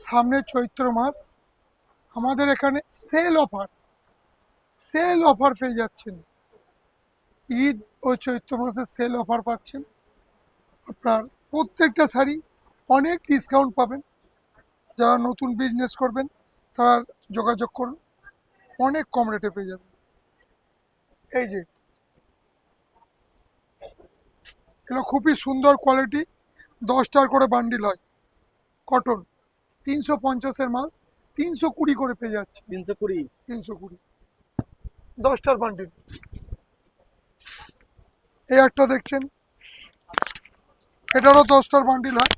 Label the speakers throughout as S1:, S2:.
S1: সামনে চৈত্র মাস, আমাদের এখানে সেল অফার পেয়ে যাচ্ছেন। ঈদ ও চৈত্র মাসে সেল অফার পাচ্ছেন। আপনার প্রত্যেকটা শাড়ি অনেক ডিসকাউন্ট পাবেন। যারা নতুন বিজনেস করবেন তারা যোগাযোগ করুন, অনেক কম রেটে পেয়ে যাবেন। এই যে এগুলো খুবই সুন্দর কোয়ালিটি, 10টার করে বান্ডিল হয়, কটন, 350-এর মাল 320 করে পেয়ে যাচ্ছে।
S2: 320।
S1: 320, 10টার বান্ডিল। এই একটা দেখছেন, এটারও 10টার বান্ডিল হয়,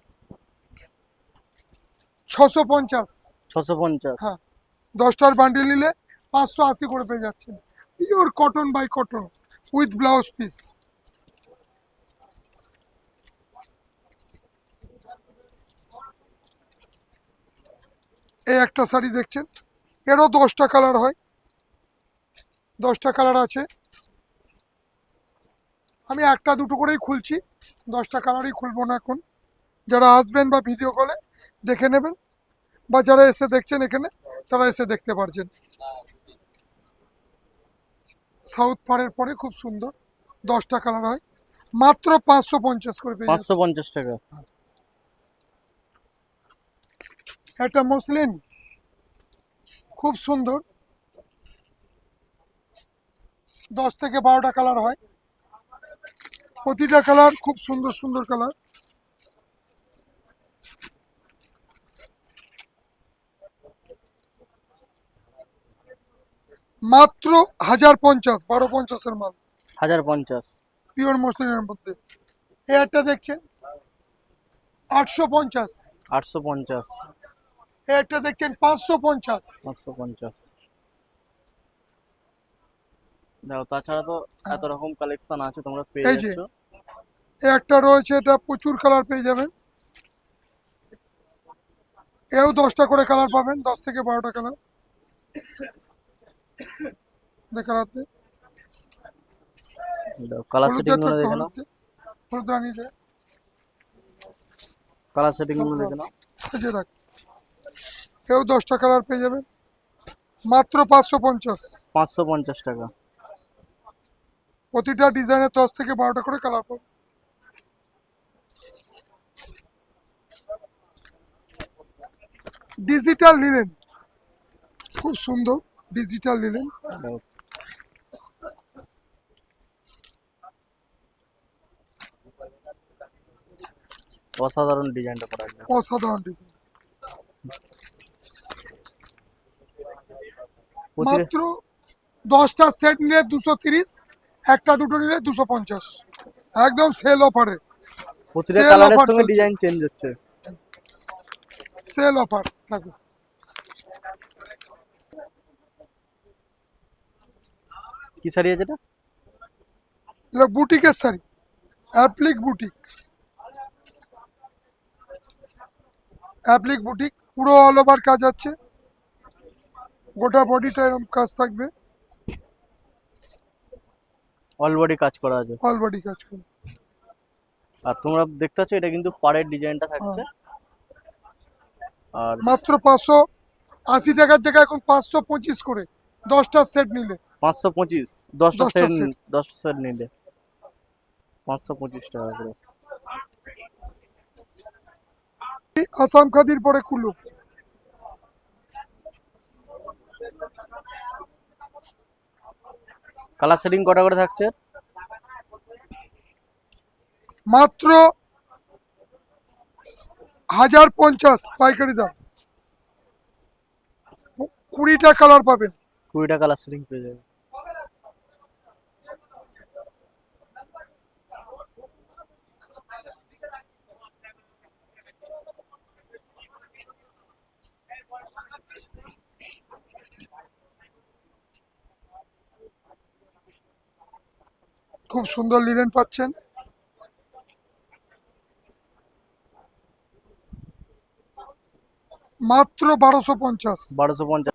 S1: 650।
S2: 650।
S1: হ্যাঁ, 10টার বান্ডিল নিলে 580 করে পেয়ে যাচ্ছেন। Pure cotton by cotton with blouse piece. এই একটা শাড়ি দেখছেন, এরও 10টা কালার হয়, 10টা কালার আছে। আমি একটা দুটো করেই খুলছি, 10টা কালারই খুলবো না এখন। যারা আসবেন বা ভিডিও কলে দেখে নেবেন, বা যারা এসে দেখছেন এখানে তারা এসে দেখতে পারছেন। সাউথ পাড়ের পরে খুব সুন্দর, 10টা কালার হয়, মাত্র 550 করে পেয়ে যাচ্ছে।
S2: 550 টাকা।
S1: একটা মসলিন খুব সুন্দর, 10 থেকে 12টা কালার হয়, প্রতিটা কালার খুব সুন্দর সুন্দর কালার। মাত্র 1050, 1250-এর মাল,
S2: 1050।
S1: পিওর মসলিনের মধ্যে। এই একটা দেখছেন 850,
S2: 850।
S1: এই একটা দেখছেন 550।
S2: 550। দেখো, তাছাড়া তো এত রকম কালেকশন আছে, তোমরা পেয়ে
S1: এই যে
S2: যাচ্ছ।
S1: এই একটা রয়েছে, এটা প্রচুর কালার পেয়ে যাবেন। এও 10টা করে কালার পাবেন, 10 থেকে 12টা কালার দেখার হাতে।
S2: কালার সেটিং
S1: হলুদের
S2: গুলো
S1: থাকতো
S2: দেখে নাও।
S1: হলুদ, হলুদ রানিতে
S2: কালার সেটিং গুলো দেখে নাও।
S1: এই যে দেখ, এও 10টা কালার পেয়ে যাবেন, মাত্র 550।
S2: 550 টাকা।
S1: প্রতিটা ডিজাইনের 10 থেকে 12টা করে কালার পাবেন। ডিজিটাল লিনেন, খুব সুন্দর ডিজিটাল লিনেন।
S2: দেখো, অসাধারণ ডিজাইনটা করা আছে।
S1: অসাধারণ ডিজাইন।
S2: প্রতি
S1: মাত্র 10টা সেট নিলে 230, একটা দুটো নিলে 250, একদম সেল অফারে।
S2: প্রতিটা
S1: সেল
S2: কালারের
S1: অফার
S2: সঙ্গে
S1: চলছে,
S2: ডিজাইন চেঞ্জ হচ্ছে।
S1: সেল অফার থাকবে।
S2: কি শাড়ি আছে এটা?
S1: এগুলো বুটিকের sari, applique boutique, applique boutique, পুরো অল ওভার কাজ আছে, গোটা বডিটা এরকম কাজ থাকবে,
S2: অল বডি কাজ করা আছে।
S1: অল বডি কাজ করবে।
S2: আর তোমরা দেখতে পাচ্ছ, এটা কিন্তু পাড়ের ডিজাইনটা
S1: হ্যাঁ,
S2: থাকছে। আর
S1: মাত্র 580 টাকার জায়গায় এখন 525 করে, 10টা সেট নিলে।
S2: 525। 10টা
S1: 10টা
S2: সেট।
S1: সেট
S2: 10টা সেট নিলে 525 টাকা করে।
S1: আসাম খাদির পরে কুলু,
S2: কালার সেটিং কটা করে থাকছে?
S1: মাত্র 1050 পাইকারি দাম, 20টা কালার পাবেন।
S2: 20টা কালার সেটিং পেয়ে যাবে।
S1: খুব সুন্দর লিনেন পাচ্ছেন, মাত্র 1250,
S2: 1250।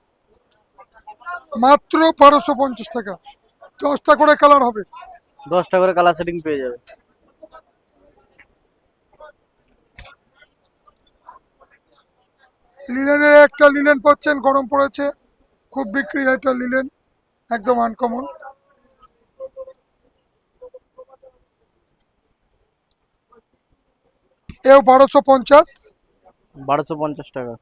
S1: মাত্র 1250 টাকা, 10টা করে কালার হবে।
S2: 10টা করে কালার সেটিং পেয়ে যাবে।
S1: লিলেনের একটা লিলেন পাচ্ছেন, গরম পড়েছে, খুব বিক্রি একটা লিলেন, একদম আনকমন। এও 1250।
S2: 1250 টাকা।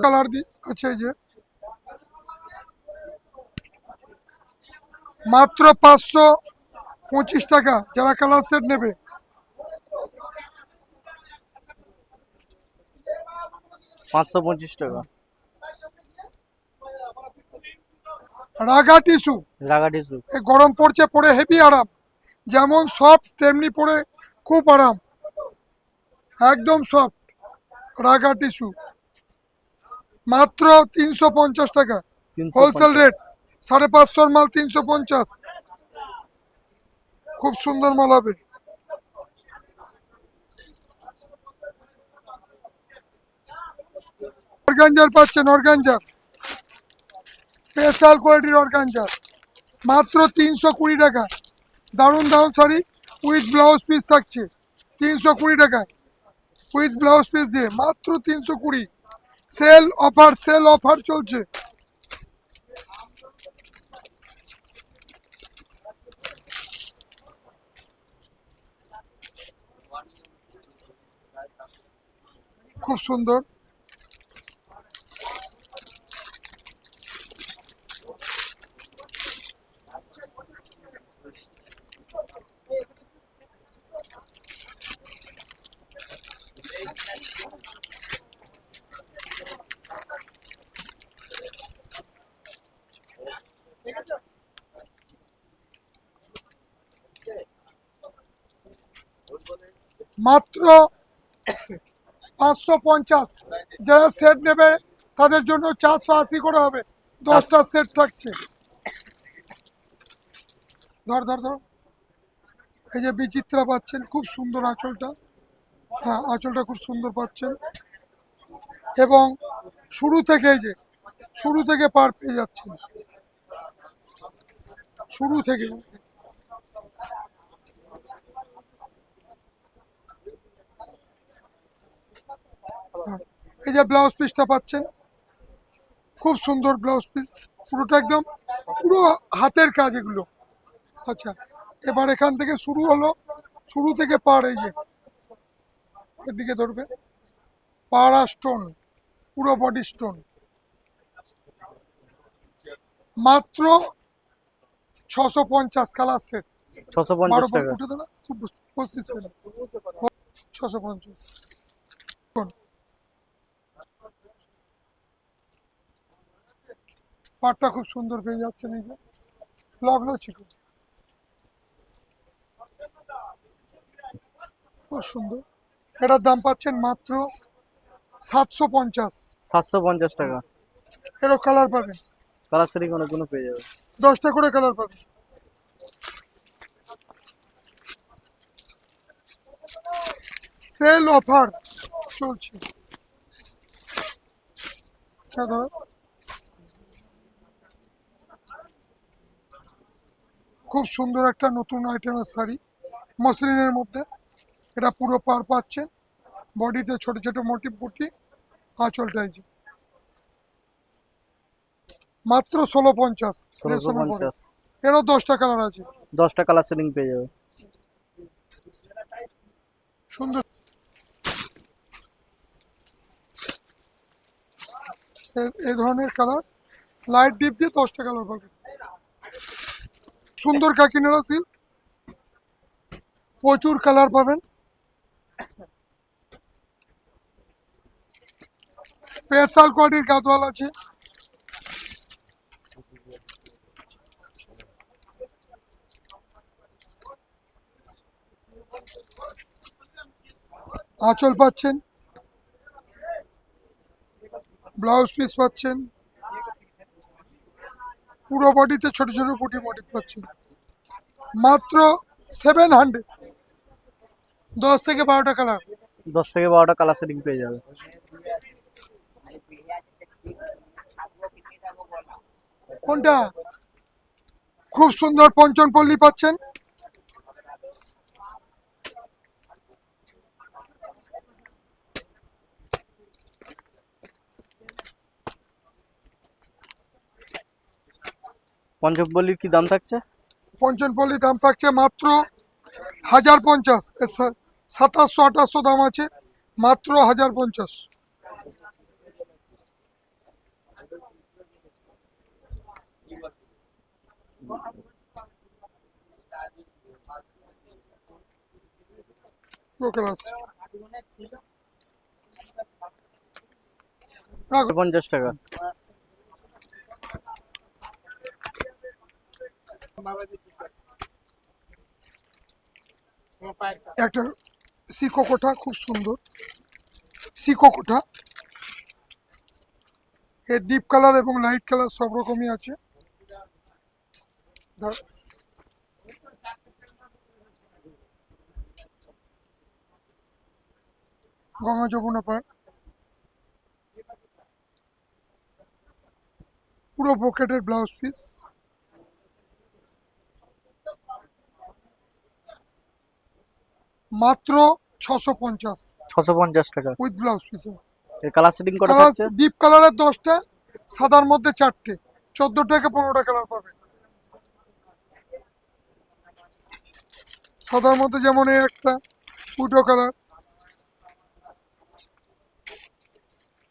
S1: কালার আছে এই যে মাত্র 525 টাকা, যারা কালার সেট নেবে।
S2: 525 টাকা।
S1: রাগা টিস্যু,
S2: রাগা টিস্যু।
S1: এই গরম পড়ছে, পরে হেভি আরাম, যেমন সফট তেমনি পরে খুব আরাম, একদম সফট। রাগা টিস্যু মাত্র 350 টাকা, হোলসেল
S2: 350।
S1: রেট। 550 মাল 350, খুব সুন্দর মাল হবে। অর্গানজার পাচ্ছেন, অর্গানজার স্পেশাল কোয়ালিটির অর্গানজার মাত্র 320 টাকা। দারুণ দারুণ শাড়ি উইথ ব্লাউজ পিস থাকছে 320 টাকায়, উইথ ব্লাউজ পিস দিয়ে মাত্র 320। সেল অফার, সেল অফার চলছে। খুব সুন্দর। মাত্র 550, যারা সেট নেবে তাদের জন্য 480 করে হবে, 10টা সেট থাকছে। ধর ধর ধর, এই যে বিচিত্রা পাচ্ছেন, খুব সুন্দর আঁচলটা, হ্যাঁ আঁচলটা খুব সুন্দর পাচ্ছেন, এবং শুরু থেকে এই যে শুরু থেকে পার পেয়ে যাচ্ছেন, শুরু থেকে। হ্যাঁ, এই যে ব্লাউজ পিসটা পাচ্ছেন, খুব সুন্দর ব্লাউজ পিস, পুরোটা একদম পুরো হাতের কাজ এগুলো। আচ্ছা, এবার এখান থেকে শুরু হলো, শুরু থেকে পার, এই যে পাড়ের দিকে ধরবে, পাড়া স্টোন, পুরো বডি স্টোন, মাত্র 650 কালার সেট।
S2: 650 টাকা।
S1: উঠে দেনা খুব 650। পাটটা খুব সুন্দর পেয়ে যাচ্ছেন, এই যে লগ্ন চিকন, খুব সুন্দর। এটার দাম পাচ্ছেন মাত্র 750।
S2: 750 টাকা।
S1: এরও কালার পাবেন,
S2: কালার সেটিং অনেক গুলো পেয়ে যাবে।
S1: 10টা করে কালার পাবেন। সেল অফার চলছে। হ্যাঁ ধরো, খুব সুন্দর একটা নতুন আইটেমের শাড়ি, মসলিনের মধ্যে, এটা পুরো পার পাচ্ছেন, বডিতে ছোট ছোট মোটিভ বুটি, আঁচলটাই যে মাত্র 1650 রেশমের পরে।
S2: 1650।
S1: এরও 10টা কালার আছে,
S2: 10টা কালার সেটিং পেয়ে যাবে।
S1: সুন্দর। এই ধরনের কালার লাইট ডিপ দিয়ে 10টা কালার পাবেন। সুন্দর কাকিনারা সিল্ক, প্রচুর কালার পাবেন। স্পেশাল কোয়ালিটির গাদোয়াল আছে, আঁচল পাচ্ছেন, ব্লাউজ পিস পাচ্ছেন, পুরো বডিতে ছোট ছোট বুটি মোটিভ পাচ্ছেন, মাত্র 700। 10 থেকে 12টা কালার।
S2: 10 থেকে 12টা কালার সেটিং পেয়ে যাবে।
S1: কোনটা? খুব সুন্দর পঞ্চনপল্লী পাচ্ছেন।
S2: পঞ্চপল্লির কি দাম থাকছে?
S1: পঞ্চনপল্লী দাম থাকছে মাত্র 1050। 2700-2800 দাম আছে, মাত্র 1050। লোকাল আসছে। রাখো।
S2: 50 টাকা।
S1: একটা সিকোকোটা খুব সুন্দর, সিকোকোটা এর ডিপ কালার এবং লাইট কালার সব রকমই আছে। ধর, গঙ্গা যমুনা পার, পুরো পকেটের ব্লাউজ পিস, মাত্র 650
S2: 650 টাকা।
S1: With blouse piece.
S2: এর কালার সেটিং করা
S1: কালার
S2: থাকছে?
S1: ডিপ কালারের 10টা, সাদার মধ্যে 4টে, 14 থেকে 15টা কালার পাবে। সাদার মধ্যে যেমন এই একটা উডো কালার,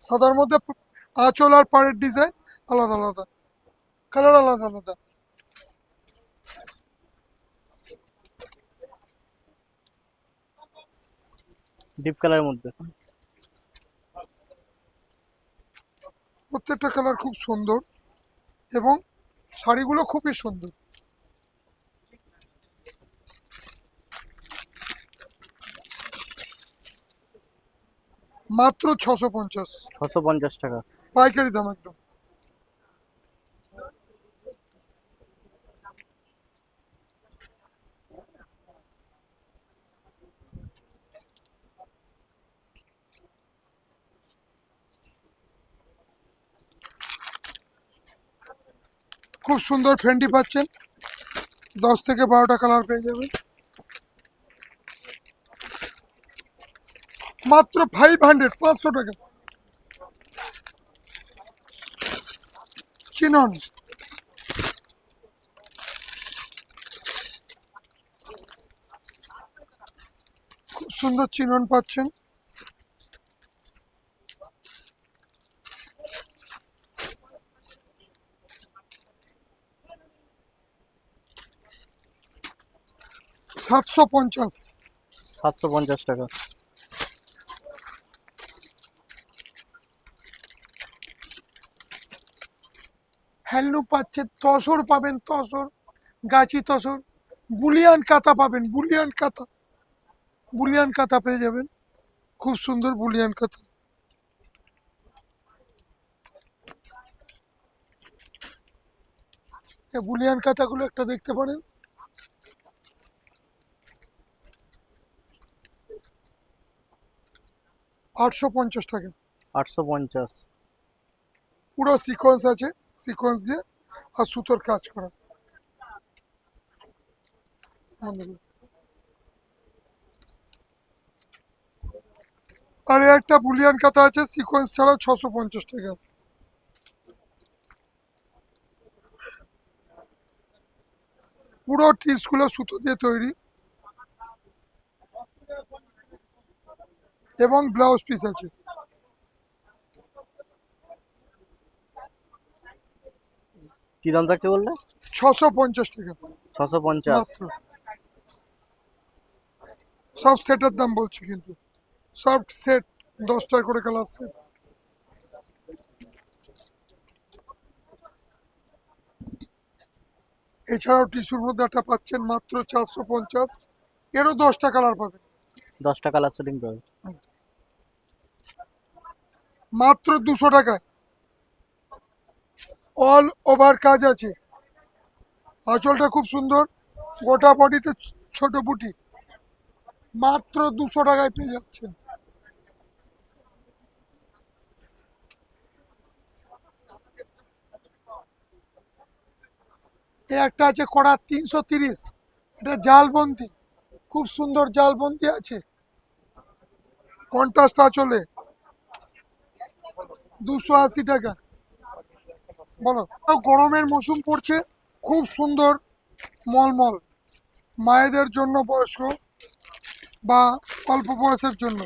S1: সাদার মধ্যে আঁচল আর পাড়ের ডিজাইন আলাদা আলাদা, কালার আলাদা আলাদা।
S2: ডিপ কালারের মধ্যে।
S1: প্রত্যেকটা কালার খুব সুন্দর এবং শাড়িগুলো খুবই সুন্দর। মাত্র 650,
S2: 650 টাকা।
S1: পাইকারি দাম একদম। খুব সুন্দর ফেন্ডি পাচ্ছেন, 10 থেকে 12টা কালার পেয়ে যাবেন, মাত্র 500 টাকা। চিনন খুব সুন্দর চিনন পাচ্ছেন, সাতশো
S2: 750 টাকা।
S1: হ্যান্ডলুম পাচ্ছেন, তসর পাবেন, তসর, গাছি তসর, বুলিয়ান কাঁথা পাবেন, বুলিয়ান কাঁথা, বুলিয়ান কাঁথা পেয়ে যাবেন, খুব সুন্দর বুলিয়ান কাঁথা। এই বুলিয়ান কাঁথাগুলো একটা দেখতে পারেন, 850 টাকা।
S2: 850।
S1: পুরো সিকোয়েন্স আছে, সিকোয়েন্স দিয়ে আর সুতোর কাজ করা। আর এই একটা বুলিয়ান কাঁথা আছে সিকোয়েন্স ছাড়া, 650 টাকা। পুরো টিসগুলো সুতো দিয়ে তৈরি এবং ব্লাউজ পিস আছে।
S2: কি দাম থাকছে বললে?
S1: 650 টাকা
S2: 650।
S1: মাত্র। সব সেটের দাম বলছি কিন্তু, সব সেট 10টা করে কালার সেট। এছাড়াও টিস্যুর মধ্যে একটা পাচ্ছেন মাত্র 450, এরও 10টা কালার পাবেন,
S2: 10টা কালার সেটিং পাবে।
S1: মাত্র 200 টাকায়। অল ওভার কাজ আছে, আঁচলটা খুব সুন্দর, গোটা বডিতে ছোট বুটি, মাত্র 200 টাকায় পেয়ে যাচ্ছেন। এই একটা আছে কড়া 330, এটা জালবন্দি, খুব সুন্দর জালবন্দি আছে, কন্ট্রাস্ট আঁচলে, 280 টাকা। বলো, গরমের মৌসুম পড়ছে, খুব সুন্দর মলমল, মায়েদের জন্য, বয়স্ক বা অল্প বয়সের জন্য,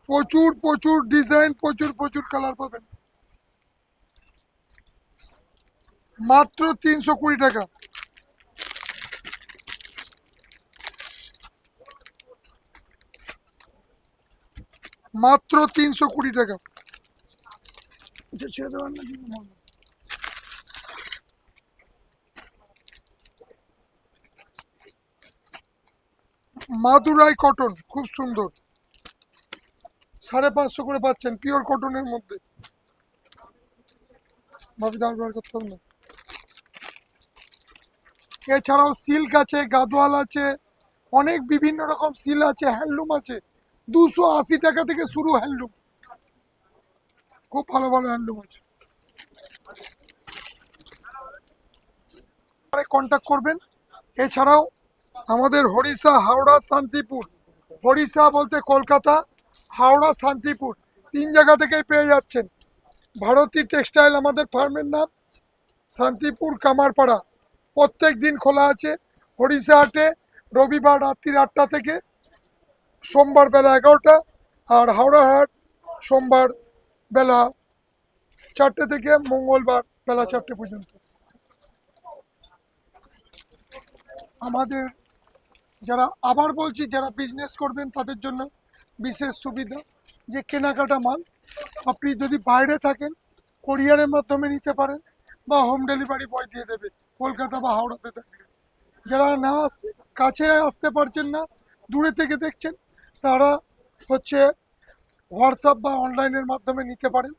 S1: প্রচুর প্রচুর ডিজাইন, প্রচুর প্রচুর কালার পাবেন, মাত্র 320 টাকা। মাত্র 320 টাকা। আচ্ছা, ছেড়ে দেবেন না কিন্তু বলবো। মাদুরাই কটন, খুব সুন্দর, 550 করে পাচ্ছেন, পিওর কটনের মধ্যে। ভাবি দাম বার করতে হবে না। এছাড়াও সিল্ক আছে, গাদোয়াল আছে, অনেক বিভিন্ন রকম সিল আছে, হ্যান্ডলুম আছে, 280 টাকা থেকে শুরু হ্যান্ডলুম, খুব ভালো ভালো হ্যান্ডলুম আছে। কন্ট্যাক্ট করবেন। এছাড়াও আমাদের হরিষা, হাওড়া, শান্তিপুর, হরিষা বলতে কলকাতা, হাওড়া, শান্তিপুর, 3 জায়গা থেকেই পেয়ে যাচ্ছেন। ভারতী টেক্সটাইল আমাদের ফার্মের নাম, শান্তিপুর কামারপাড়া, প্রত্যেক দিন খোলা আছে। হরিষা হাটে রবিবার রাত্রি 8টা থেকে সোমবার বেলা 11টা, আর হাওড়া হাট সোমবার বেলা 4টে থেকে মঙ্গলবার বেলা 4টে পর্যন্ত। আমাদের যারা, আবার বলছি, যারা বিজনেস করবেন তাদের জন্য বিশেষ সুবিধা, যে কেনাকাটা মাল আপনি যদি বাইরে থাকেন কোরিয়ারের মাধ্যমে নিতে পারেন, বা হোম ডেলিভারি বয় দিয়ে দেবে কলকাতা বা হাওড়াতে থাকলে। যারা না আসতে, কাছে আসতে পারছেন না, দূরে থেকে দেখছেন, তারা হচ্ছে হোয়াটসঅ্যাপ বা অনলাইনের মাধ্যমে নিতে পারেন।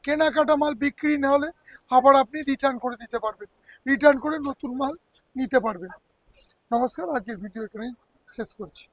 S1: কেনাকাটা মাল বিক্রি না হলে আবার আপনি রিটার্ন করে দিতে পারবেন, রিটার্ন করে নতুন মাল নিতে পারবেন। নমস্কার, আজকের ভিডিও এখানেই শেষ করছি।